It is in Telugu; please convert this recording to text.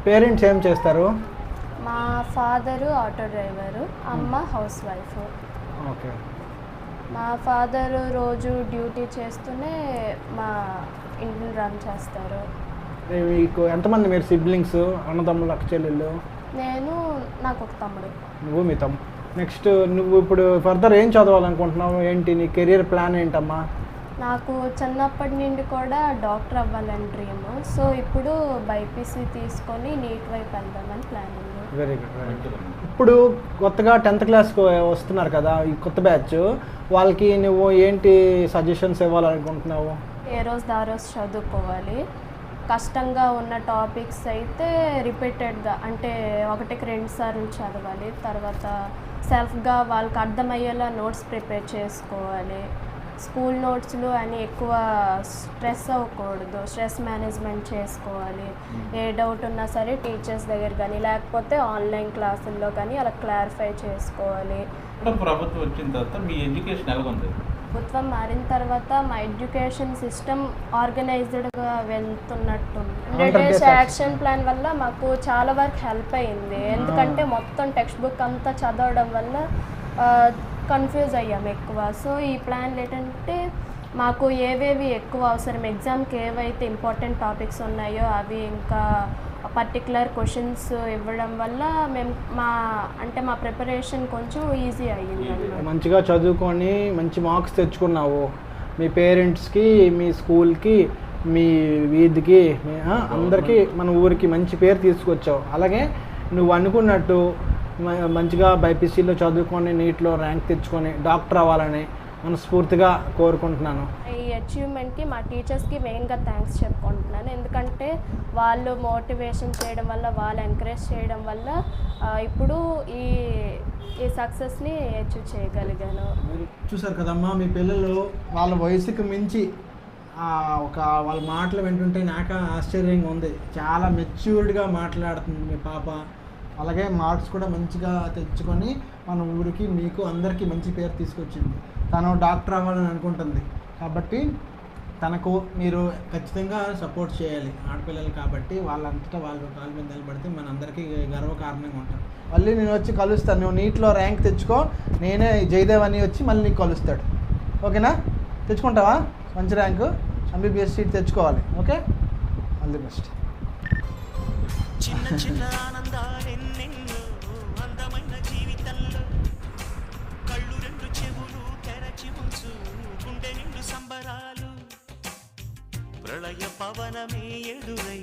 పేరెంట్స్ ఏం చేస్తారు? మా ఫాదరు ఆటో డ్రైవరు, అమ్మ హౌస్ వైఫ్. ఓకే. మా ఫాదరు రోజు డ్యూటీ చేస్తూనే మా ఇంటిని రన్ చేస్తారు. మీకు ఎంతమంది మీరు సిబ్లింగ్స్, అన్నదమ్ములు, అక్క చెల్లెళ్ళు? నాకు ఒక తమ్ముడు. నువ్వు మీ తమ్ముడు. నెక్స్ట్ నువ్వు ఇప్పుడు ఫర్దర్ ఏం చదవాలనుకుంటున్నావు? ఏంటి నీ కెరియర్ ప్లాన్ ఏంటమ్మా? నాకు చిన్నప్పటి నుండి కూడా డాక్టర్ అవ్వాలని డ్రీమ్. సో ఇప్పుడు బైపీసీ తీసుకొని నీట్ వైపు వెళ్దామని ప్లాన్ ఉంది. Very good, very good. ఇప్పుడు కొత్తగా 10th క్లాస్కి వస్తున్నారు కదా, ఈ కొత్త బ్యాచ్, వాళ్ళకి నువ్వు ఏంటి సజెషన్స్ ఇవ్వాలనుకుంటున్నావు? ఏ రోజు ఆ రోజు చదువుకోవాలి. కష్టంగా ఉన్న టాపిక్స్ అయితే రిపీటెడ్గా అంటే 1-2 సార్లు చదవాలి. తర్వాత సెల్ఫ్గా వాళ్ళకి అర్థమయ్యేలా నోట్స్ ప్రిపేర్ చేసుకోవాలి. స్కూల్ నోట్స్లు అని ఎక్కువ స్ట్రెస్ అవ్వకూడదు, స్ట్రెస్ మేనేజ్మెంట్ చేసుకోవాలి. ఏ డౌట్ ఉన్నా సరే టీచర్స్ దగ్గర కానీ లేకపోతే ఆన్లైన్ క్లాసుల్లో కానీ అలా క్లారిఫై చేసుకోవాలి. ప్రభుత్వం వచ్చిన తర్వాత మీ ఎడ్యుకేషన్ ఎలా ఉంది? ప్రభుత్వం మారిన తర్వాత మా ఎడ్యుకేషన్ సిస్టమ్ ఆర్గనైజ్డ్గా వెళ్తున్నట్టుంది. 100 డేస్ యాక్షన్ ప్లాన్ వల్ల మాకు చాలా వరకు హెల్ప్ అయింది. ఎందుకంటే మొత్తం టెక్స్ట్ బుక్ అంతా చదవడం వల్ల కన్ఫ్యూజ్ అయ్యాము ఎక్కువ. సో ఈ ప్లాన్లు ఏంటంటే మాకు ఏవేవి ఎక్కువ అవసరం, ఎగ్జామ్కి ఏవైతే ఇంపార్టెంట్ టాపిక్స్ ఉన్నాయో అవి ఇంకా పర్టికులర్ క్వశ్చన్స్ ఇవ్వడం వల్ల మేము మా ప్రిపరేషన్ కొంచెం ఈజీ అయ్యింది. మంచిగా చదువుకొని మంచి మార్క్స్ తెచ్చుకున్నావు. మీ పేరెంట్స్కి, మీ స్కూల్కి, మీ వీధికి, అందరికీ, మన ఊరికి మంచి పేరు తీసుకొచ్చావు. అలాగే నువ్వు అనుకున్నట్టు మంచిగా బైపీసీలో చదువుకొని నీట్లో ర్యాంక్ తెచ్చుకొని డాక్టర్ అవ్వాలని మనస్ఫూర్తిగా కోరుకుంటున్నాను. ఈ అచీవ్మెంట్కి మా టీచర్స్కి మెయిన్గా థ్యాంక్స్ చెప్పుకుంటున్నాను. ఎందుకంటే వాళ్ళు మోటివేషన్ చేయడం వల్ల, వాళ్ళు ఎంకరేజ్ చేయడం వల్ల ఇప్పుడు ఈ సక్సెస్ని అచీవ్ చేయగలిగాను. చూసారు కదమ్మా, మీ పిల్లలు వాళ్ళ వయసుకు మించి వాళ్ళ మాటలు వింటుంటే నాకు ఆశ్చర్యంగా ఉంది. చాలా మెచ్యూర్డ్గా మాట్లాడుతుంది మీ పాప. అలాగే మార్క్స్ కూడా మంచిగా తెచ్చుకొని మన ఊరికి, మీకు అందరికీ మంచి పేరు తీసుకొచ్చింది. తను డాక్టర్ అవ్వాలని అనుకుంటుంది కాబట్టి తనకు మీరు ఖచ్చితంగా సపోర్ట్ చేయాలి. ఆడపిల్లలు కాబట్టి వాళ్ళంతటా వాళ్ళు కాళ్ళ మీద నిలబడితే మన అందరికీ గర్వకారణంగా ఉంటారు. మళ్ళీ నేను వచ్చి కలుస్తాను. నువ్వు నీట్లో ర్యాంక్ తెచ్చుకో, నేనే జయదేవ్ అని వచ్చి మళ్ళీ నీకు కలుస్తాడు. ఓకేనా? తెచ్చుకుంటావా? మంచి ర్యాంకు, ఎంబీబీఎస్ సీట్ తెచ్చుకోవాలి. Okay, all the best. చిన్న చిన్న ఆనందాలెన్నెన్నో అందమైన జీవితంలో కళ్ళు రెండు చెవులు తెరచి ఉంచు గుండె నిండు సంబరాలు ప్రళయ పవనమే ఎదురై